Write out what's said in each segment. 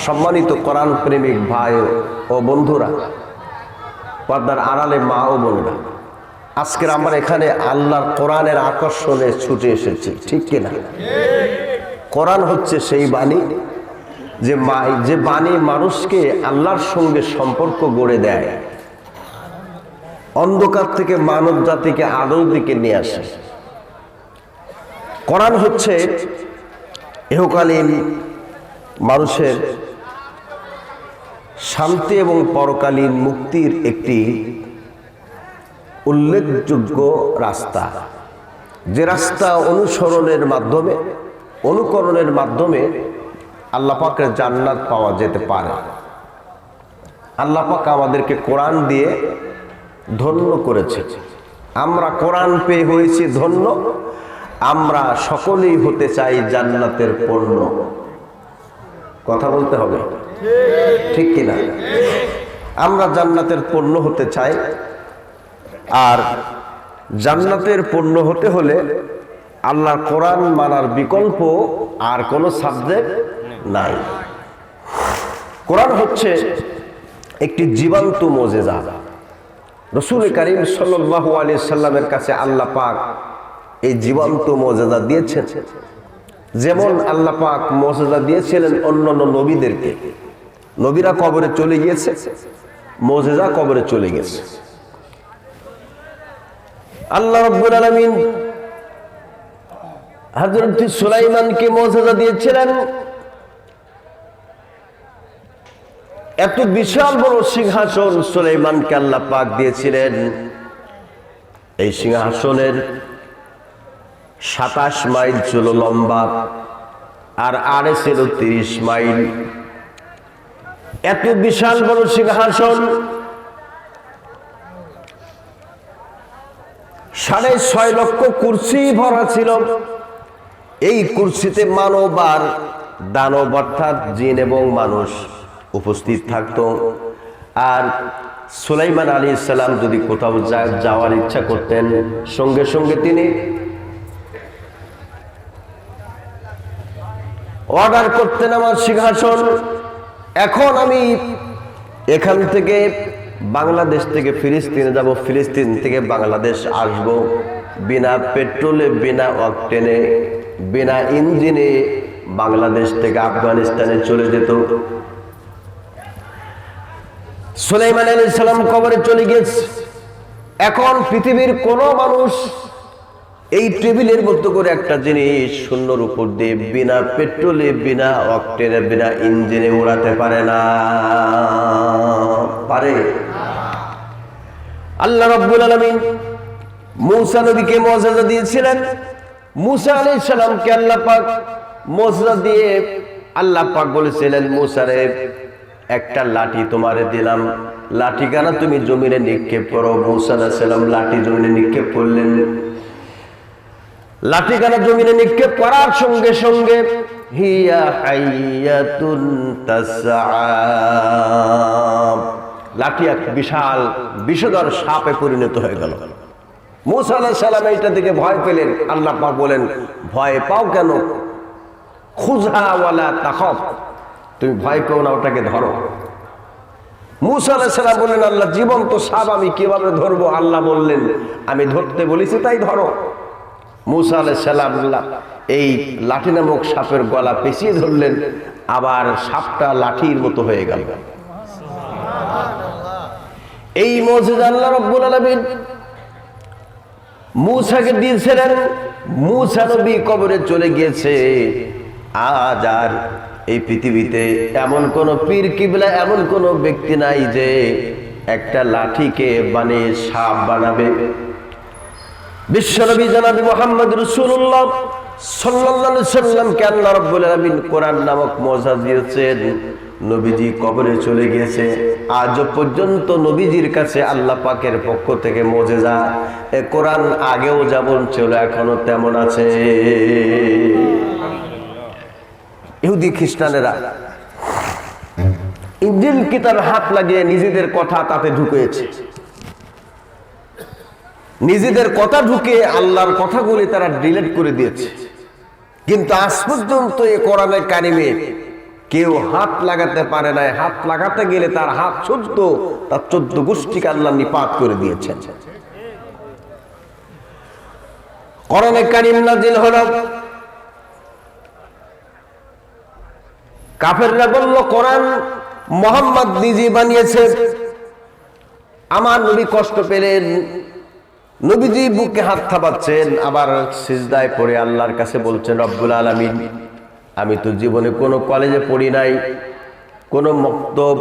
সম্মানিত কোরআন প্রেমিক ভাই ও বন্ধুরা, পর্দার আড়ালে মা ও বোনেরা, আজকের আমরা এখানে আল্লাহর কোরআনের আকর্ষণে ছুটে এসেছি, ঠিক কিনা? কোরআন হচ্ছে সেই বাণী যে বাণী মানুষকে আল্লাহর সঙ্গে সম্পর্ক গড়ে দেয়, অন্ধকার থেকে মানব জাতিকে আলোর দিকে নিয়ে আসে। কোরআন হচ্ছে ইহকালীন মানুষের শান্তি এবং পরকালীন মুক্তির একটি উল্লেখযোগ্য রাস্তা, যে রাস্তা অনুকরণের মাধ্যমে আল্লাহ পাকের জান্নাত পাওয়া যেতে পারে। আল্লাহ পাক আমাদেরকে কোরআন দিয়ে ধন্য করেছে। আমরা কোরআন পেয়ে হয়েছি ধন্য। আমরা সকলেই হতে চাই জান্নাতের পণ্য। কথা বলতে হবে, ঠিক কিনা? আমরা জান্নাতের পণ্য হতে চাই, আর জান্নাতের পণ্য হতে হলে আল্লাহর কোরআন মানার বিকল্প আর কোনো সাবজেক্ট নাই। কোরআন হচ্ছে একটি জীবন্ত মুজিজা। রাসূল করিম সাল্লাল্লাহু আলাইহি সাল্লামের কাছে আল্লাহ পাক এই জীবন্ত মুজিজা দিয়েছেন। যেমন আল্লাহ পাক মুজিজা দিয়েছিলেন অন্যান্য নবীদেরকে। নবীরা কবরে চলে গিয়েছে, মুজিজা কবরে চলে গেছে। আল্লাহ রাব্বুল আলামিন হযরত সুলাইমানকে মুজিজা দিয়েছিলেন। এত বিশাল বড় সিংহাসন সুলাইমানকে আল্লাহ পাক দিয়েছিলেন। এই সিংহাসনের 27 মাইল ছিল লম্বা, আর আড়ে ছিল 30 মাইল। এত বিশাল বড় সিংহাসন, 6.5 লক্ষ কুরসি ভরা ছিল। এই কুরসিতে মানব আর দানব অর্থাৎ জিন এবং মানুষ উপস্থিত থাকতো। আর সুলাইমান আলাইহিস সালাম যদি কোথাও যাওয়ার ইচ্ছা করতেন, সঙ্গে সঙ্গে তিনি অর্ডার করতেন, আমার সিংহাসন এখন আমি এখান থেকে বাংলাদেশ থেকে ফিলিস্তিনে যাব, ফিলিস্তিন থেকে বাংলাদেশ আসব, বিনা পেট্রোলে, বিনা অকটেনে, বিনা ইঞ্জিনে বাংলাদেশ থেকে আফগানিস্তানে চলে যেত। সুলাইমান আলাইহিস সালাম কবরে চলে গেছে। এখন পৃথিবীর কোনো মানুষ এই টেবিলের মতো করে একটা জিনিস শূন্যর উপর দিয়ে বিনা পেট্রোলে, বিনা অকটেনে, বিনা ইঞ্জিনে উড়াতে পারে না। পারে? আল্লাহ রাব্বুল আলামিন মূসা নবীকে মুজিজা দিয়েছিলেন। মূসা আলাইহিস সালামকে আল্লাহ পাক মুজিজা দিয়ে আল্লাহ পাক বলেছিলেন, মূসা রে, একটা লাঠি তোমারে দিলাম, লাঠিখানা তুমি জমিনে নিক্ষেপ করো। মূসা আলাইহিস সালাম লাঠি জমিনে নিক্ষেপ করলেন। লাঠিখানা জমিনে নিক্ষেপ করার সঙ্গে সঙ্গে হিয়া হাইয়াতুন তাসআ, লাঠি এক বিশাল বিষধর সাপে পরিণত হয়ে গেল। মূসা আলাইহিস সালাম এইটা দেখে ভয় পেলেন। আল্লাহ পাক বলেন, ভয় পাও কেন? খুযহা ওয়ালা তাখাফ, তুমি ভয় পেও না, ওটাকে ধরো। মূসা আলাইহিস সালাম বললেন, আল্লাহ, জীবন্ত সাপ আমি কিভাবে ধরবো? আল্লাহ বললেন, আমি ধরতে বলেছি তাই ধরো। মূসা আলাইহিস সালাম এই লাঠি নামক সাপের গলা পেঁচিয়ে ধরলেন, আবার সাপটা লাঠির মতো হয়ে গেল। এই মুজিজা আল্লাহ রাব্বুল আলামিন মূসাকে দিয়েছিলেন। মূসা নবী কবরে চলে গিয়েছে। আজ আর এই পৃথিবীতে এমন কোন পীর কিবলা, এমন কোন ব্যক্তি নাই যে একটা লাঠিকে বানিয়ে সাপ বানাবে। বিশ্বনবী জনাবে মুহাম্মদ রাসূলুল্লাহ সাল্লাল্লাহু আলাইহি সাল্লামকে আল্লাহ রাব্বুল আলামিন কোরআন নামক মুজিজা দিয়েছেন। নবীজি কবরে চলে গিয়েছে। আজ পর্যন্ত নবীজির কাছে আল্লাহ পাকের পক্ষ থেকে মুজিজা এ কোরআন আগেও যেমন ছিল এখনো তেমন আছে। ইহুদি খ্রিস্টানেরা ইনজিল কিতাবে হাত লাগিয়ে নিজেদের কথা তাতে ঢুকিয়েছে। নিজেদের কথা ঢুকে আল্লাহর কথাগুলি তারা ডিলিট করে দিয়েছে। কিন্তু আজ পর্যন্ত এই কোরআনে কারিমে কেউ হাত লাগাতে পারে নাই, হাত লাগাতে গেলে তার হাত 14, তার 14 গোষ্ঠীকে আল্লাহ নিপাত করে দিয়েছেন। কোরআনে কারীম নাযিল হলো, কাফেররা বলল কোরআন মুহাম্মদ নিজে বানিয়েছে। আমার নবী কষ্ট পেলেন, নবীজি বুকে হাত থাবাচ্ছেন, আবার সিজদায় পড়ে আল্লাহর কাছে বলছেন, রব্বুল আলামিন, আমি তো জীবনে কোনো কলেজে পড়ি নাই, কোনো মক্তব,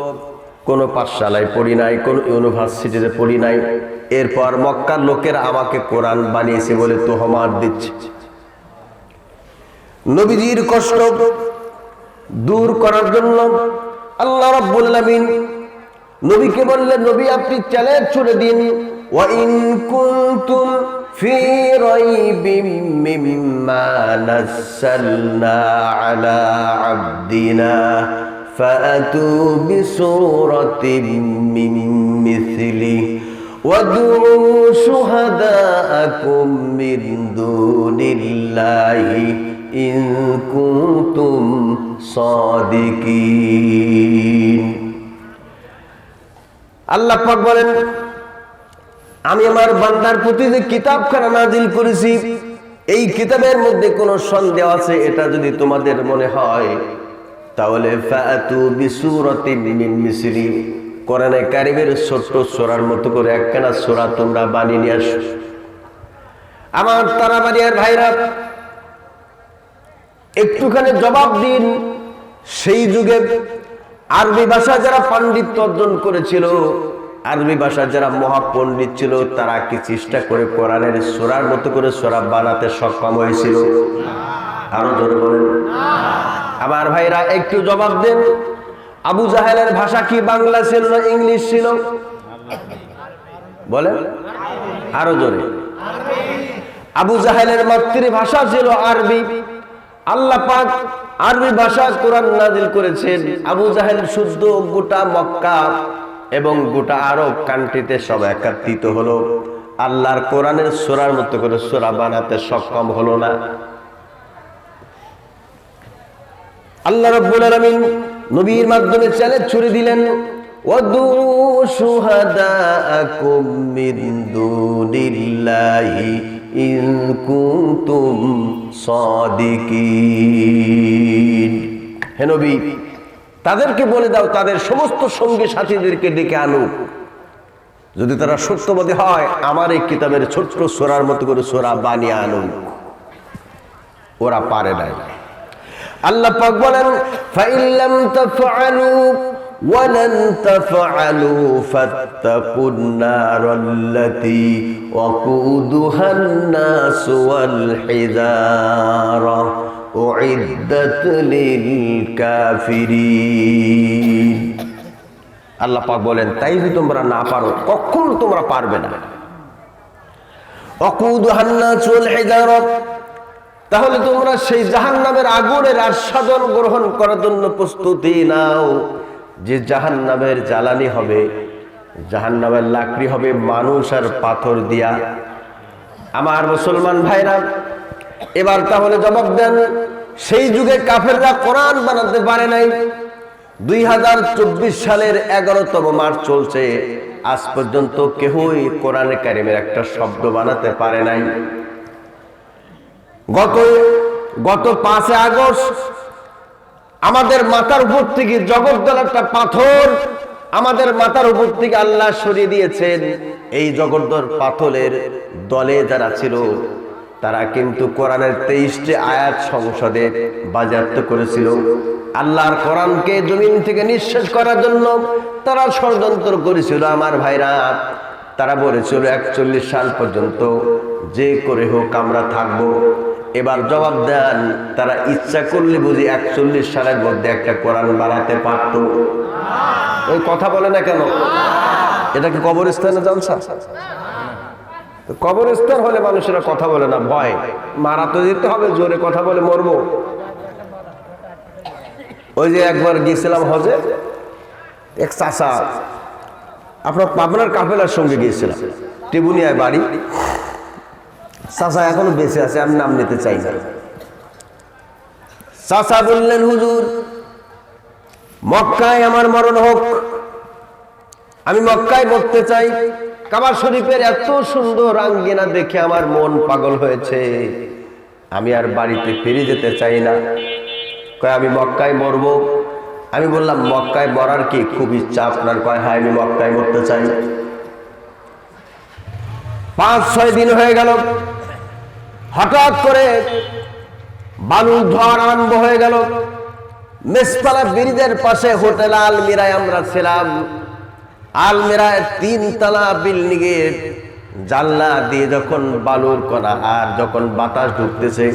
কোনো পাঠশালায় পড়ি নাই, কোনো ইউনিভার্সিটিতে পড়ি নাই, এরপর মক্কার লোকেরা আমাকে কোরআন বানিয়েছে বলে তোহমাত দিচ্ছে। নবীজির কষ্ট দূর করার জন্য আল্লাহ রাব্বুল আলামিন নবীকে বললেন, নবী আপনি চ্যালেঞ্জ ছুড়ে দিন, ওয়া ইন কুনতুম ফি রাইবিম মিম্মা নাযালনা আলা আবদিনা ফাআতু বিসূরাতিন মিন মিসলিহি ওয়াদউ শুহাদাআকুম মিন দুনিল্লাহি ইন কুনতুম সাদিকিন। আল্লাহ পাক বলেন, আমি আমার বান্দার প্রতি যে কিতাবখানা নাজিল করেছি, এই কিতাবের মধ্যে কোনো সন্দেহ আছে এটা যদি তোমাদের মনে হয়, তাহলে ফাআতু বিসূরাতিন মিন মিসলি, কোরআনে কারীমের ছোট্ট সূরার মতো করে একখানা সূরা তোমরা বানিয়ে নিয়ে আসো। আমার তারাবাড়িয়ার ভাইরা, একটুখানি জবাব দিন, সেই যুগে আরবি ভাষা যারা পাণ্ডিত্য অর্জন করেছিল, আরবি ভাষা যারা মহাপণ্ডিত ছিল, তারা কি চেষ্টা করে কোরআনের সূরার মতো করে সূরা বানাতে সক্ষম হয়েছিল? আরো জোরে বলেন। আমার ভাইরা একটু জবাব দেন, আবু জাহেলের ভাষা কি বাংলা ছিল না ইংলিশ ছিল? বলেন আরো জোরে। আবু জাহেলের মাতৃভাষা ছিল আরবি। আল্লাহ পাক আরবি ভাষা কোরআন নাজিল করেছেন। আবু জাহেল শুদ্ধ গোটা মক্কা এবং গোটা আরব কান্ট্রিতে সব একত্রিত হলো, আল্লাহর কোরআনের সূরার মতো করে সূরা বানাতে সক্ষম হলো না। আল্লাহ রাব্বুল আলামিন নবীর মাধ্যমে চ্যালেঞ্জ ছুড়ে দিলেন, ওয়াদু শুহাদাআকুম মিন দুনিল্লাহি ইন কুনতুম সাদিকিন। হে নবী, তাদেরকে বলে দাও তাদের সমস্ত সঙ্গী সাথীদেরকে ডেকে আনুক, যদি তারা সত্যবাদী হয় আমার এই কিতাবের ছোট্ট সূরার মতো করে সূরা বানিয়ে আনুক। ওরা পারে নাই। আল্লাহ পাক বলেন, ফাইন লাম তাফআলু ওয়া লান তাফআলু ফাত্তাকুন নারাল্লাতী ওয়াকুদুহান নাস ওয়াল হিজারা উইদ্দাত লিল কাফিরিন। আল্লাহ পাক বলেন, তাই যদি তোমরা না পারো, কখনো তোমরা পারবে না। ওয়াকুদুহান নাস ওয়াল হিজারা, তাহলে তোমরা সেই জাহান্নামের আগুনের আস্বাদন গ্রহণ করার জন্য প্রস্তুতি নাও। যে জাহান্নামের জ্বালানি হবে, জাহান্নামের লাকড়ি হবে মানুষ আর পাথর দিয়া। আমার মুসলমান ভাইরা, এবার তাহলে জবাব দেন, সেই যুগে কাফেররা কোরআন বানাতে পারে নাই। 2024 সালের 11তম মাস চলছে, আজ পর্যন্ত কেউই কোরআনে কারিমের একটা শব্দ বানাতে পারে নাই। গত 5 আগস্ট আমাদের মাথার উপর থেকে জগদ্দল একটা পাথর আমাদের মাথার উপর থেকে আল্লাহ সরিয়ে দিয়েছেন। এই জগদ্দল পাথরের দলে যারা ছিল, তারা কিন্তু কোরআনের 23টি আয়াত সংসদে বাজেয়াপ্ত করেছিল। আল্লাহর কোরআনকে জমিন থেকে নিঃশেষ করার জন্য তারা ষড়যন্ত্র করেছিল। আমার ভাইরা, তারা বলেছিল 41 সাল পর্যন্ত যে করে হোক আমরা থাকবো। এবার জবাব দেন, তারা ইচ্ছা করলে বুঝি 41 সালের মধ্যে একটা কোরআন বানাতে পারত? ওই কথা বলে না কেন? এটা কি কবরস্থানে জালসা? কবরস্থান হলে মানুষেরা কথা বলে না, ভয়। মারা তো যেতে হবে, জোরে কথা বলে মরবো। ওই যে একবার গিয়েছিলাম হজে, এক চাচা, আপনার পাবনার কাফেলার সঙ্গে গিয়েছিলাম, টিবুনিয়ায় বাড়ি। চাচা এখনো বেঁচে আছে, আমি নাম নিতে চাই না। চাচা বললেন, হুজুর মক্কায় আমার মরণ হোক, আমি মক্কায় মরতে চাই। কাবা শরীফের এত সুন্দর আঙ্গিনা দেখে আমার মন পাগল হয়েছে, আমি আর বাড়িতে ফিরে যেতে চাই না। কয় আমি মক্কায় মরবো। আমি বললাম মক্কায় মরার কি খুব ইচ্ছা আপনার? কয় হ্যাঁ, আমি মক্কায় মরতে চাই। 5-6 দিন হয়ে গেল, হঠাৎ করে বালুর ঝড় আরম্ভ হয়ে গেল। মেসপালা ব্রিজের পাশে হোটেল আলমিরায় আমরা ছিলাম। আলমিরায় 3 তলা বিল্ডিং এর জানলা দিয়ে যখন বালুর কণা আর যখন বাতাস ঢুকতেছে,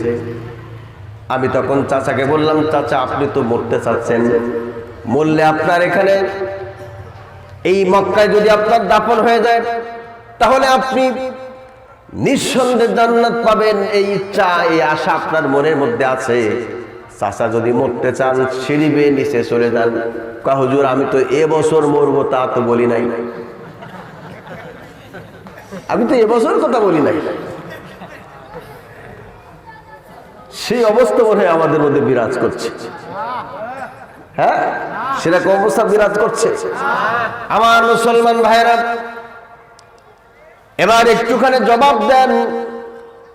আমি তখন চাচাকে বললাম, চাচা আপনি তো মরতে চাচ্ছেন, মরলে আপনার এখানে এই মক্কায় যদি আপনার দাফন হয়ে যায় তাহলে আপনি নিঃসন্দেহে জান্নাত পাবেন, এই ইচ্ছা এই আশা আপনার মনের মধ্যে আছে। চাচা যদি মরতে চান সিঁড়ি বেয়ে নিচে চলে যান। কয় হুজুর আমি তো এবছর মরবো তা তো বলি নাই, আমি তো এবছর কথা বলি নাই। সেই অবস্থা মনে হয় আমাদের মধ্যে বিরাজ করছে। হ্যাঁ, সেরকম অবস্থা বিরাজ করছে। আমার মুসলমান ভাইরা, এবার একটুখানি জবাব দেন।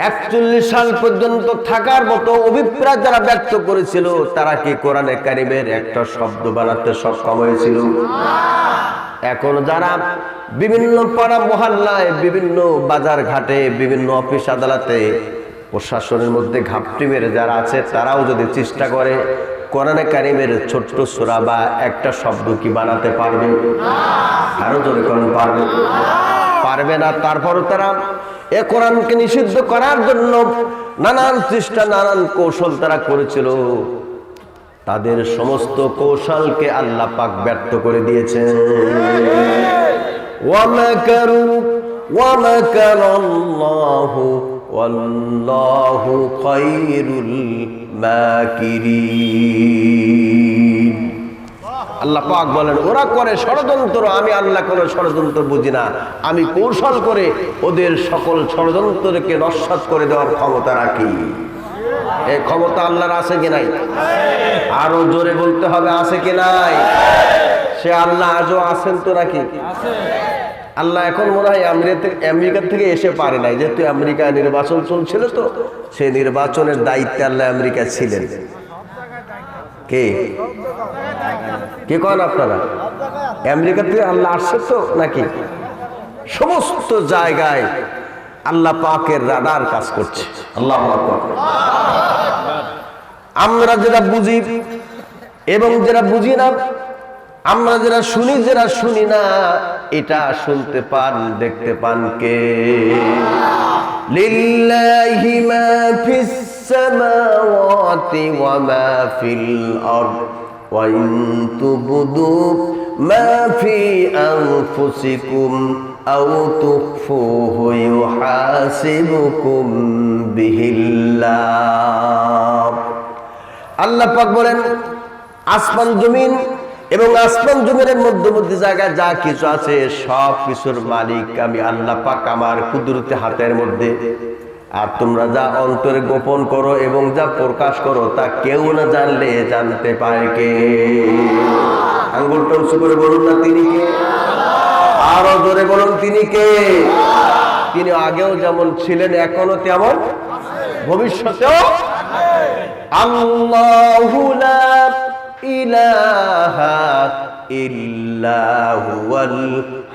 41 সাল পর্যন্ত থাকার মতো অভিপ্রায় যারা ব্যক্ত করেছিল তারা কি কোরআনে কারিমের একটা শব্দ বানাতে সক্ষম হয়েছিল? এখন যারা বিভিন্ন পাড়া মহল্লায়, বিভিন্ন বাজার ঘাটে, বিভিন্ন অফিস আদালতে প্রশাসনের মধ্যে ঘাপটি মেরে যারা আছে তারাও যদি চেষ্টা করে কোরআনে কারিমের ছোট্ট সূরা বা একটা শব্দ কি বানাতে পারবে? আরো জোরে কোন পারবে? পারবে না। তারপরও তারা এ কোরআনকে নিষিদ্ধ করার জন্য নানান চেষ্টা, নানান কৌশল তারা করেছিল। তাদের সমস্ত কৌশলকে আল্লাহ পাক ব্যর্থ করে দিয়েছেন। ওয়ামাকারু ওয়ামাকারাল্লাহু ওয়াল্লাহু খায়রুল মাকিরিন। আল্লাহ পাক বলেন ওরা করে ষড়যন্ত্র, আমি আল্লাহ কোনো ষড়যন্ত্র বুঝি না, আমি কৌশল করে ওদের সকল ষড়যন্ত্রকে নস্যাৎ করে দেওয়ার ক্ষমতা রাখি। এই ক্ষমতা আল্লাহর আছে কি নাই? আরো জোরে বলতে হবে আছে কি নাই? সে আল্লাহ আজও আছেন তো নাকি? আল্লাহ এখন মনে হয় আমেরিকা থেকে এসে পারে নাই, যেহেতু আমেরিকা নির্বাচন চলছিল তো সেই নির্বাচনের দায়িত্বে আল্লাহ আমেরিকা ছিলেন। কে কে করেন আপনারা? আমেরিকা থেকে আল্লাহ আসছে তো নাকি? সমস্ত জায়গায় আল্লাহ পাকের রাডার কাজ করছে। আল্লাহু আকবার। আমরা যেটা বুঝি এবং যেটা বুঝি না, আমরা যেটা শুনি যেটা শুনি না, এটা শুনতে পান দেখতে পান কে? লিল্লাহি মা ফিস সামাওয়াতি ওয়া মা ফিল আরদ ওয়া ইন তুবদু মা ফি আনফুসিকুম আও তুখফুহু ইউহাসিবুকুম বিহিল্লাহ। আল্লাহ পাক বলেন আসমান জমিন এবং আসমান জমিনের মধ্যবর্তী জায়গায় যা কিছু আছে সব কিছুর মালিক আমি আল্লাহ পাক আমার কুদরতি হাতের মধ্যে। আর তোমরা যা অন্তরে গোপন করো এবং যা প্রকাশ করো তা কেউ না জানলে জানতে পারে কে? আঙ্গুলটা উঁচু করে বলুন না তিনি কে? আরো জোরে বলুন তিনি কে? তিনি আগেও যেমন ছিলেন এখনো তেমন ভবিষ্যতেও। আল্লাহু লা ইলাহা ইল্লা হুয়াল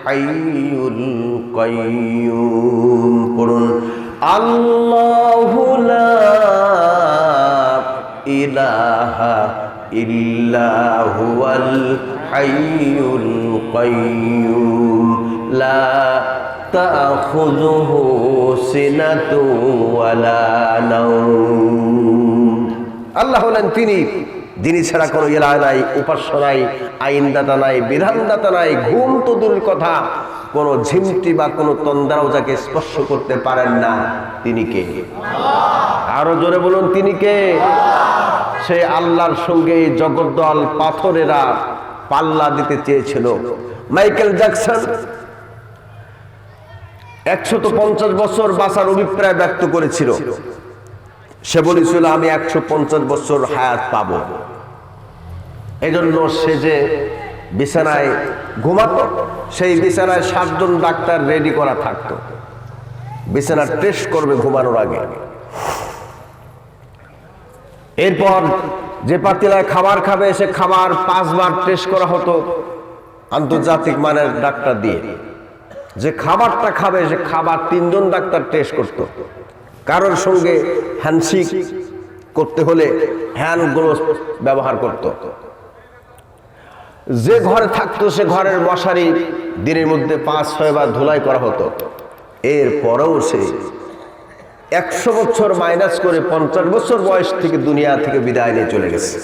হাইয়ুল কাইয়্যুম। পড়ুন আল্লাহু লা ইলাহা ইল্লা হুয়াল হাইয়ুল কাইয়্যুম লা তাখুযুহু সিনাতু ওয়ালা নাওম। আল্লাহ হলেন তিনি যিনি ছাড়া কোনো ইলাহ নাই, উপাস্য নাই, আইনদাতা নাই, বিধানদাতা নাই। ঘুম তো দূরের কথা, কোনো ঝিমটি বা কোনো তন্দ্রাও যাকে স্পর্শ করতে পারেন না। তিনি কে? আরো জোরে বলুন তিনি কে? সে আল্লাহর সঙ্গে এই জগদ্দল পাথরেরা পাল্লা দিতে চেয়েছিল। মাইকেল জ্যাকসন 150 বছর বাঁচার অভিপ্রায় ব্যক্ত করেছিল। সে বলেছিল আমি 150 বছর হায়াত পাবো। এই জন্য সে যে বিছানায় ঘুমাতো, সেই বিছানায় 7 জন ডাক্তার রেডি করা থাকতো, বিছানা টেস্ট করবে ঘুমানোর আগে। এরপর যে পাতিলায় খাবার খাবে সে খাবার 5 বার টেস্ট করা হতো আন্তর্জাতিক মানের ডাক্তার দিয়ে। যে খাবারটা খাবে সে খাবার 3 জন ডাক্তার টেস্ট করত। কারোর সঙ্গে হ্যান্ডশেক করতে হলে হ্যান্ড গ্লোভস ব্যবহার করত। যে ঘরে থাকতো সে ঘরের মশারি দিনের মধ্যে 5-6 বার ধুলাই করা হতো। এরপরেও সে 100 বছর মাইনাস করে 50 বছর বয়স থেকে দুনিয়া থেকে বিদায় নিয়ে চলে গেছে।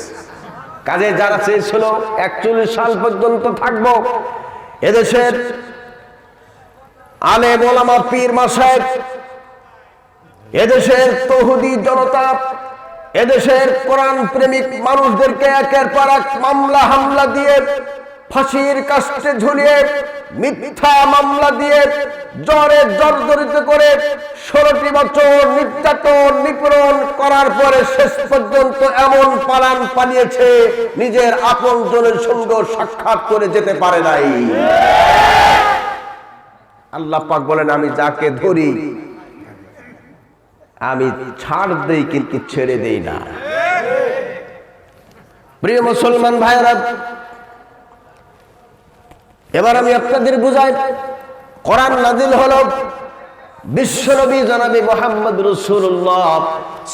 কাজে যারা চেয়েছিল 41 সাল পর্যন্ত থাকবো, এদেশের আলেম ওলামা পীর মাশায়েখ, এদেশের তৌহিদি জনতা, এদেশের কোরআন প্রেমিক মানুষদেরকে একের পর এক মামলা হামলা দিয়ে, ফাঁসির কাস্টে ঝুলিয়ে, মিথ্যা মামলা দিয়ে জ্বরে জর্জরিত করে 16টি বছর নির্যাতন নিপীড়ন করার পরে শেষ পর্যন্ত এমন পালান পালিয়েছে নিজের আপনজনের সঙ্গে সাক্ষাৎ করে যেতে পারে নাই। আল্লাহ পাক বলেন, আমি যাকে ধরি আমি ছাড় দেই কিন্তু ছেড়ে দেই না। প্রিয় মুসলমান ভাইরা, এবার আমি আপনাদের বুঝাই, কোরআন নাজিল হলো বিশ্বনবী জনাবে মুহাম্মদ রাসূলুল্লাহ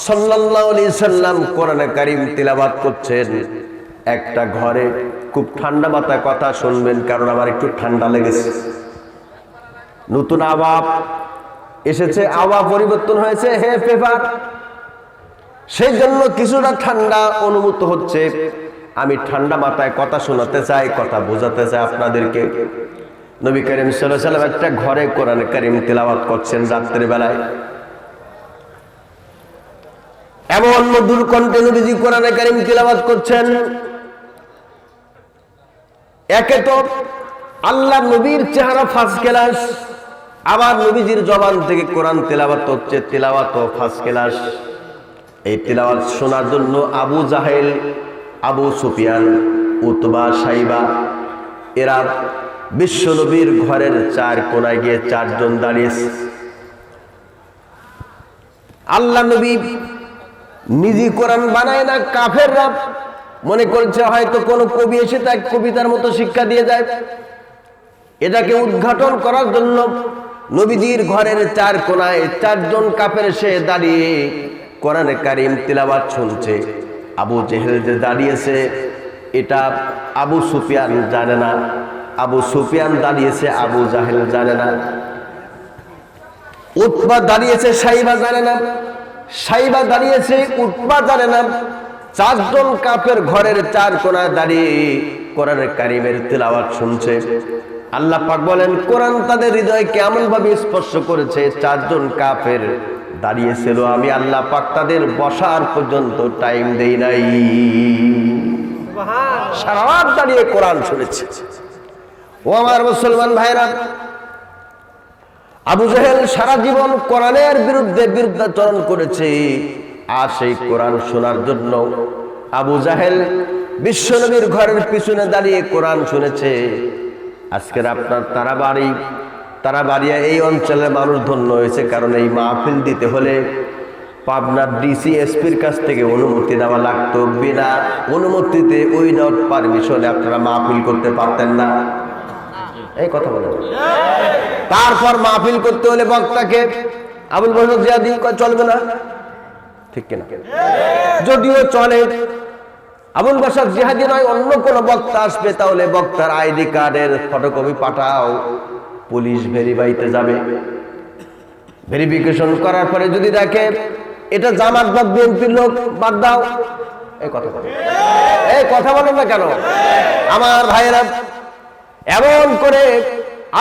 সাল্লাল্লাহু আলাইহি সাল্লাম কোরআনে কারীম তিলাওয়াত করছেন একটা ঘরে। খুব ঠান্ডা মাথায় কথা শুনবেন, কারণ আমার একটু ঠান্ডা লেগেছে। নতুন আবহাওয়া এসেছে, আবহাওয়া পরিবর্তন হয়েছে, হে পেপার, সেই জন্য কিছুটা ঠান্ডা অনুভূত হচ্ছে। আমি ঠান্ডা মাথায় কথা শোনাতে চাই, কথা বোঝাতে চাই আপনাদেরকে। নবী করিম সাল্লাল্লাহু আলাইহি ওয়াসাল্লাম একটা ঘরে কোরআন কারীম তিলাওয়াত করছেন রাতের বেলায়। এমন মধুর কণ্ঠে নবীজি কোরআন কারীম তিলাওয়াত করছেন। একে তো আল্লাহ নবীর চেহারা ফার্স্ট ক্লাস, আবার নবীজির জবান থেকে কোরআন তিলাওয়াত হচ্ছে, তিলাওয়াতও ফার্স্ট ক্লাস। এই তিলাওয়াত শোনার জন্য আবু জাহেল, আবু সুফিয়ান, উতবা, সাইবা এরা বিশ্বনবীর ঘরের 4 কোনায় গিয়ে 4 জন দাঁড়িয়েছে। আল্লাহ নবী নিজে কোরআন বানায় না, কাফেররা মনে করছে হয়তো কোনো কবি এসে তাকে কবিতার মতো শিক্ষা দিয়ে যায়। এটাকে উদ্ঘাটন করার জন্য নবীজির ঘরের 4 কোনায় 4 জন কাফের এসে দাঁড়িয়ে কোরআনে কারীম তিলাওয়াত শুনছে। আবু জেহেল যে দাঁড়িয়েছে এটা আবু সুফিয়ান জানে না, আবু সুফিয়ান দাঁড়িয়েছে, আবু জাহেল জানে না। উতবা দাঁড়িয়েছে, সাইবা জানে না, সাইবা দাঁড়িয়েছে, উতবা জানে না। 4 জন কাফের ঘরের 4 কোনায় দাঁড়িয়ে কোরআনে কারীমের তিলাওয়াত শুনছে। আল্লাহ পাক বলেন, কোরআন তাদের হৃদয় কেমন ভাবে স্পর্শ করেছে। 4 জন কাফের দাঁড়িয়েছিল, আমি আল্লাহ পাক তাদের বসার পর্যন্ত টাইম দেই নাই, সারা রাত দাঁড়িয়ে কোরআন শুনেছে। ও আমার মুসলমান ভাইরা, আবু জাহেল সারা জীবন কোরআনের বিরুদ্ধে বিরুদ্ধাচরণ করেছে, আর সেই কোরআন শোনার জন্য আবু জাহেল বিশ্বনবীর ঘরের পিছনে দাঁড়িয়ে কোরআন শুনেছে। আজকের আপনার তারাবাড়িয়া এই অঞ্চলের মানুষ ধন্য হয়েছে, কারণ এই মাহফিল দিতে হলে পাবনার ডিসি এসপির কাছ থেকে অনুমতি নেওয়া লাগতো। বিনা অনুমতিতে উইদাউট পারমিশনে আপনারা মাহফিল করতে পারতেন না। এই কথা বলেন। তারপর মাহফিল করতে হলে বক্তাকে আবুল বসর জিয়াদি চলবে না, ঠিক কিনা? যদিও চলে, আবুল বসর জিহাদি নয়, অন্য কোন বক্তা আসবে, তাহলে বক্তার আইডি কার্ডের ফটোকপি পাঠাও, পুলিশ ভেরিফাইতে যাবে। ভেরিফিকেশন করার পরে যদি দেখে এটা জামাত বা বিএনপির লোক, বাদ দাও। এই কথা বলেন না কেন আমার ভাইয়েরা? এমন করে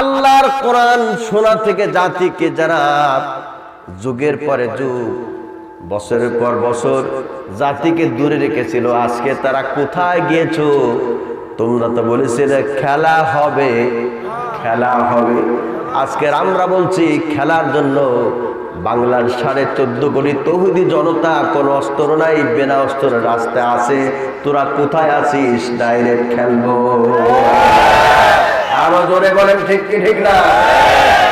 আল্লাহর কোরআন শোনা থেকে জাতিকে যারা যুগের পরে যুগ, বছরের পর বছর জাতিকে দূরে রেখেছিল, আজকে তারা কোথায় গিয়েছো? তোমরা তো বলেছিলে খেলা হবে, খেলা হবে। আজকের আমরা বলছি খেলার জন্য বাংলার 14.5 কোটি তৌহিদি জনতা, কোন অস্ত্র নাই, বিনা অস্ত্রের রাস্তায় আছে। তোরা কোথায় আছিস? ডাইরেক্ট খেলবো। আরো জোরে বলেন ঠিক কি ঠিক না?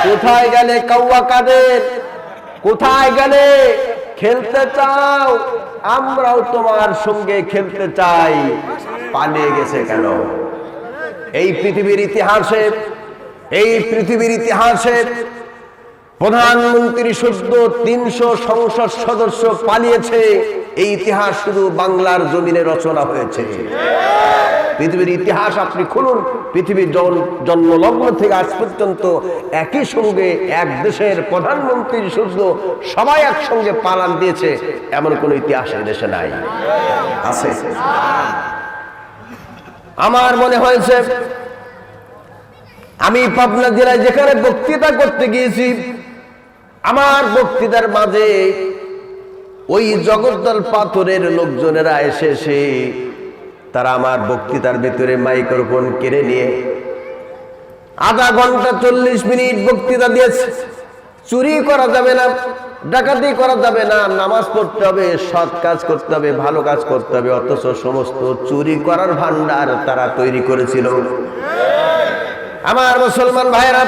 কোথায় গেলে কাউয়া কাদের? কোথায় গেলে? খেলতে চাও? আমরাও তোমার সঙ্গে খেলতে চাই। পালিয়ে গেছে কেন? এই পৃথিবীর ইতিহাসে প্রধানমন্ত্রী শুদ্ধ 300 সংসদ সদস্য পালিয়েছে। এই ইতিহাস শুধু বাংলার জমিনে রচনা হয়েছে। পৃথিবীর ইতিহাস আপনি খুলুন, পৃথিবীর জন্মলগ্ন থেকে আজ পর্যন্ত একই সঙ্গে এক দেশের প্রধানমন্ত্রী শুদ্ধ সবাই একসঙ্গে পালান দিয়েছে, এমন কোন ইতিহাস এই দেশে নাই। আছে? আমার মনে হয়েছে আমি পাবনা জেলায় যেখানে বক্তৃতা করতে গিয়েছি, আমার বক্তৃতার মাঝে ওই জগদ্দল পাথরের লোকজনেরা এসে তারা আমার বক্তৃতার ভিতরে মাইক্রোফোন কেড়ে নিয়ে আধা ঘন্টা 40 মিনিট বক্তৃতা দিয়েছে। চুরি করা যাবে না, ডাকাতি করা যাবে না, নামাজ পড়তে হবে, সৎ কাজ করতে হবে, ভালো কাজ করতে হবে, অথচ সমস্ত চুরি করার ভান্ডার তারা তৈরি করেছিল। আমার মুসলমান ভাইরা,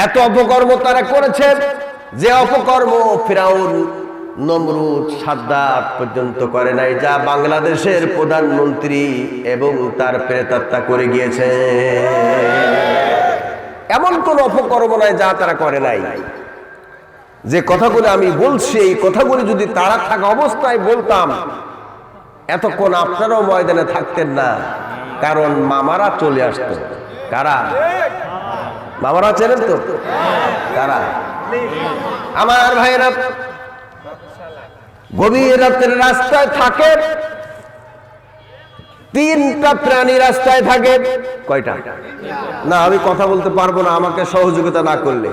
এত অপকর্ম তারা করেছে যে অপকর্ম ফিরাউন, নমরুদ, সাদ্দাত পর্যন্ত করে নাই, যা বাংলাদেশের প্রধানমন্ত্রী এবং তার প্রেতাত্মা করে গিয়েছে। এমন কোন অপকর্ম নাই যা তারা করে নাই। যে কথাগুলো আমি বলছি, এই কথাগুলো যদি তারা থাকা অবস্থায় বলতাম, এতক্ষণ আপনারাও ময়দানে থাকতেন না, কারণ মামারা চলে আসতো। কারা? মামারা চেনেন তো? কারা? আমার ভাইরা, গভীর রাতের রাস্তায় থাকে, 3টা প্রাণী রাস্তায় থাকে। কয়টা? না, আমি কথা বলতে পারবো না আমাকে সহযোগিতা না করলে।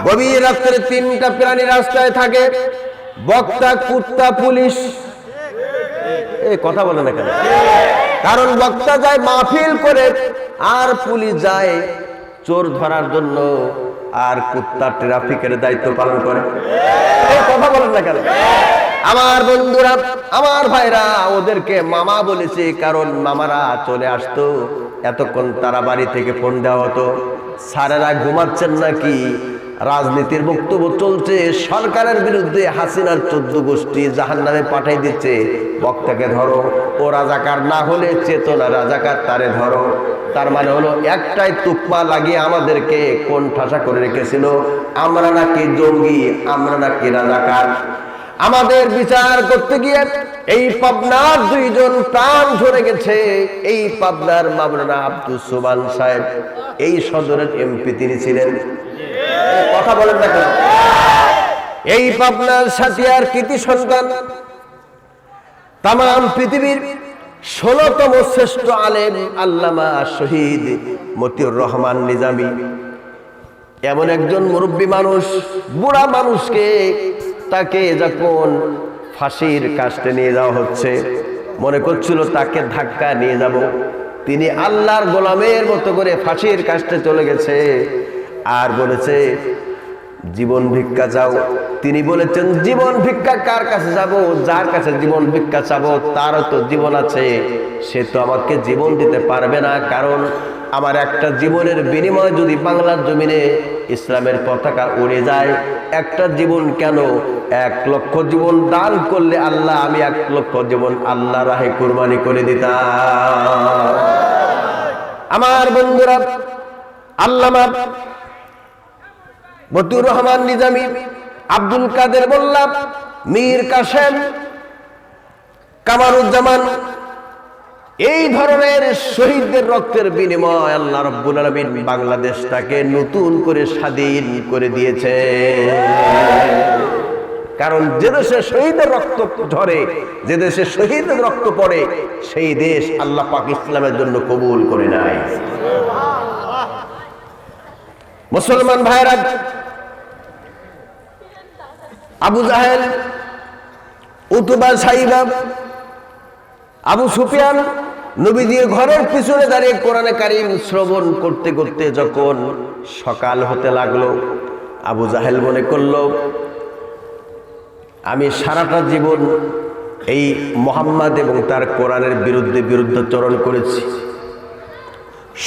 গভীর রাত্রে 3টা প্রাণী রাস্তায় থাকে, বক্তা, কুত্তা, পুলিশ। এই কথা বলে না কেন? কারণ বক্তা যায় মাহফিল করে, আর পুলিশ যায় চোর ধরার জন্য, আর কুত্তা ট্রাফিকের দায়িত্ব পালন করে। এই কথা বলেন না কেন? আমার বন্ধুরা, আমার ভাইরা, ওদেরকে মামা বলেছে কারণ মামারা চলে আসতো। এতক্ষণ তারা বাড়ি থেকে ফোন দেওয়া হতো, স্যারেরা ঘুমাচ্ছেন নাকি, রাজনীতির বক্তব্য চলছে, সরকারের বিরুদ্ধে হাসিনার 14 গোষ্ঠী জাহান্নামে পাঠাই দিচ্ছে, বক্তাকে ধরো। ও রাজাকার না হলে চেতনা রাজাকার, তারে ধরো। তার মানে হলো একটাই তুপ্পা লাগিয়ে আমাদেরকে কোন ঠাসা করে রেখেছিল, আমরা নাকি জঙ্গি, আমরা নাকি রাজাকার। আমাদের বিচার করতে গিয়ে এই পাবনার 2 জন প্রাণ ঝরে গেছে। এই পাবনার মাওলানা আব্দুল সুবহান সাহেব, এই সদরের এমপি তিনি ছিলেন। কথা বলেন না কেন? এই পাবনার সাথিয়ার কৃতি সন্তান, তাম পৃথিবীর 16তম শ্রেষ্ঠ আলেম আল্লামা শহীদ মতিউর রহমান নিজামী, এমন একজন মুরব্বী মানুষ, বুড়া মানুষকে তাকে যখন ফাঁসির কাস্টে নিয়ে যাওয়া হচ্ছে, মনে করছিল তাকে ধাক্কা নিয়ে যাব, তিনি আল্লাহর গোলামের মতো করে ফাঁসির কাস্টে চলে গেছে আর বলেছে জীবন ভিক্ষা চাও। তিনি বলেছেন জীবন ভিক্ষা কার কাছে যাব? যার কাছে জীবন ভিক্ষা চাবো তারও তো জীবন আছে, সে তো আমাকে জীবন দিতে পারবে না, কারণ আমার একটা জীবনের বিনিময়ে যদি বাংলার জমিনে ইসলামের পতাকা উড়ে যায়, একটা জীবন কেন, 1 লক্ষ জীবন দান করলে আল্লাহ, আমি 1 লক্ষ জীবন আল্লাহ রাহে কুরবানি করে দিতাম। আমার বন্ধুরা, আল্লামা মতিউর রহমান নিজামী, আব্দুল কাদের মোল্লা, মীর কাসেম, কামারুজ্জামান, এই ধরনের শহীদদের রক্তের বিনিময় আল্লাহ রাব্বুল আলামিন বাংলাদেশটাকে নতুন করে স্বাধীন করে দিয়েছে। কারণ যে দেশে শহীদের রক্ত ঝরে, যে দেশে শহীদের রক্ত পড়ে, সেই দেশ আল্লাহ পাক ইসলামের জন্য কবুল করে নেয়। মুসলমান ভাইরা, আবু জাহেল, উতবা, সাইবা, আবু সুফিয়ান নবীজির ঘরের পিছনে দাঁড়িয়ে কোরআনে কারীম শ্রবণ করতে করতে যখন সকাল হতে লাগলো, আবু জাহেল মনে করল আমি সারাটা জীবন এই মুহাম্মদ এবং তার কোরআনের বিরুদ্ধাচরণ করেছি,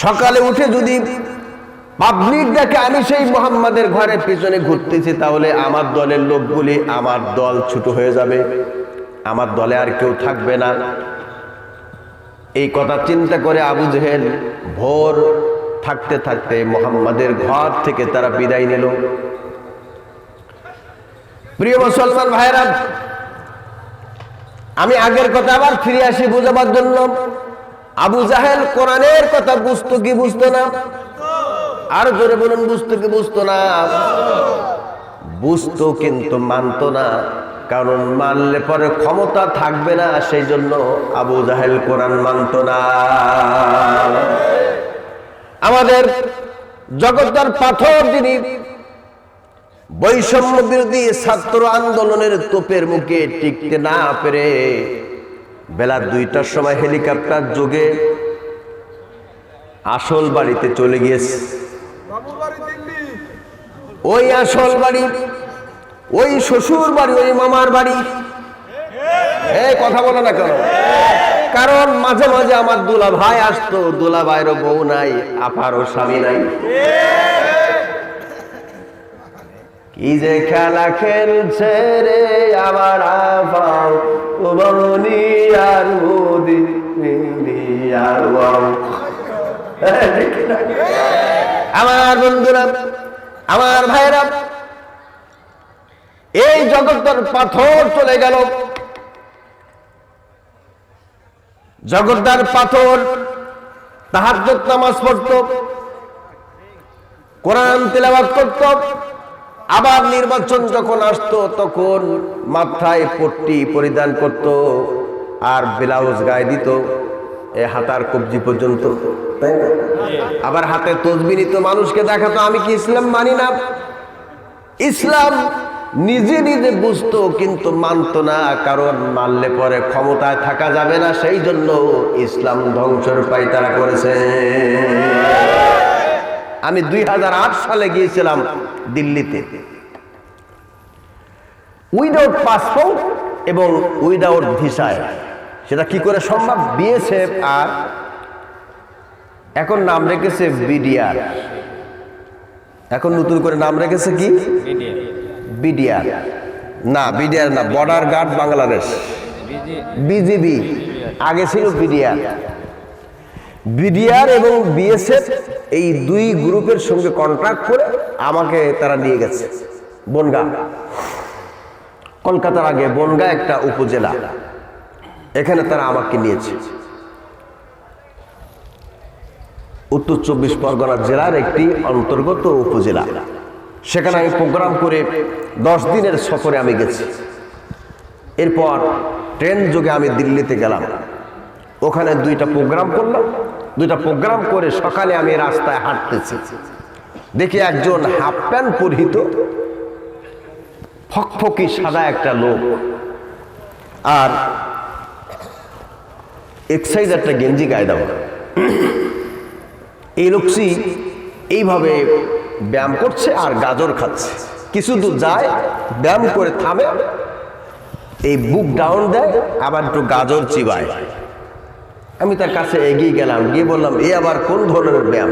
সকালে উঠে যদি পাবলিক দেখে আমি সেই মুহাম্মাদের ঘরের পিছনে ঘুরতেছি, তাহলে আমার দলের লোকগুলি আমার দল ছোট হয়ে যাবে, আমার দলে আর কেউ থাকবে না। এই কথা চিন্তা করে আবু জেহেল ভোর থাকতে থাকতে মুহাম্মাদের ঘর থেকে তারা বিদায় নিল। প্রিয় মুসলমান ভাইরা, আমি আগের কথা আবার ফিরে আসি বোঝাবার জন্য। আবু জাহেল কোরআনের কথা বুঝতো কি বুঝতো না? আর জোরে বলুন, বুঝতো কি বুঝতো না? বুঝতো, কিন্তু মানতো না, কারণ মানলে পরে ক্ষমতা থাকবে না, সেই জন্য আবু জাহেল কোরআন মানতো না। আমাদের জগদ্দর পাথর যিনি বৈষম্য বিরোধী ছাত্র আন্দোলনের তোপের মুখে টিকতে না পেরে বেলা 2টার সময় হেলিকপ্টার যোগে আসল বাড়িতে চলে গিয়েছে। ওই আসল বাড়ি, ওই শ্বশুর বাড়ি, ওই মামার বাড়ি। এই কথা বলে না কেন? কারণ মাঝে মাঝে আমার দুলা ভাই আসতো, দুলা ভাইয়েরও বউ নাই, আপারও স্বামী নাই। কি যে খেলা খেলছে রে আমার আপাও ও বনি আর মোদি আর আমার বন্ধুরা, আমার ভাইরা, এই জগদ্দর পাথর চলে গেল। জগদ্দর পাথর তাহাজ্জুদ নামাজ পড়ত, কোরআন তিলাওয়াত করত, আবার নির্বাচন যখন আসতো তখন মাথায় পট্টি পরিধান করত আর ব্লাউজ গায়ে দিত এই হাতার কবজি পর্যন্ত, তাই না? আবার হাতে তসবিহ নিত, মানুষকে দেখাতো আমি কি ইসলাম মানি না। ইসলাম নিজে নিজে বুঝতো, কিন্তু মানতো না, কারণ মানলে পরে ক্ষমতায় থাকা যাবে না, সেই জন্য ইসলাম ধ্বংসের পায়তারা করেছে। আমি 2008 সালে গিয়েছিলাম দিল্লিতে, উইদাউট পাসপোর্ট এবং উইদাউট ভিসায়। সেটা কি করে সম্ভব? বিএসএফ আর এখন নাম রেখেছে বিডিআর, এখন নতুন করে নাম রেখেছে কি বিডিআর না, বিডিআর না, বর্ডার গার্ড বাংলাদেশ, বিজিবি, আগে ছিল বিডিআর। বিডিআর এবং বিএসএফ এই দুই গ্রুপের সঙ্গে কন্ট্রাক্ট করে আমাকে তারা নিয়ে গেছে বনগা, কলকাতার আগে বনগা একটা উপজেলা, এখানে তারা আমাকে নিয়েছে। উত্তর 24 পরগনা জেলার একটি অন্তর্গত উপজেলা। সেখানে আমি প্রোগ্রাম করে 10 দিনের সফরে আমি গেছি। এরপর ট্রেন যোগে আমি দিল্লিতে গেলাম, ওখানে 2টা প্রোগ্রাম করলাম। 2টা প্রোগ্রাম করে সকালে আমি রাস্তায় হাঁটতেছি, দেখি একজন হাফ প্যান্ট পরিহিত ফকফকি সাদা একটা লোক আর এক্সাইজ একটা গেঞ্জি গায়ে দেওয়া, এই লোকটি এইভাবে ব্যায়াম করছে আর গাজর খাচ্ছে। কিছু দূর যায়, ব্যায়াম করে থামে, এই বুক ডাউন দেয়, আবার একটু গাজর চিবায়। আমি তার কাছে এগিয়ে গেলাম, গিয়ে বললাম এ আবার কোন ধরনের ব্যায়াম?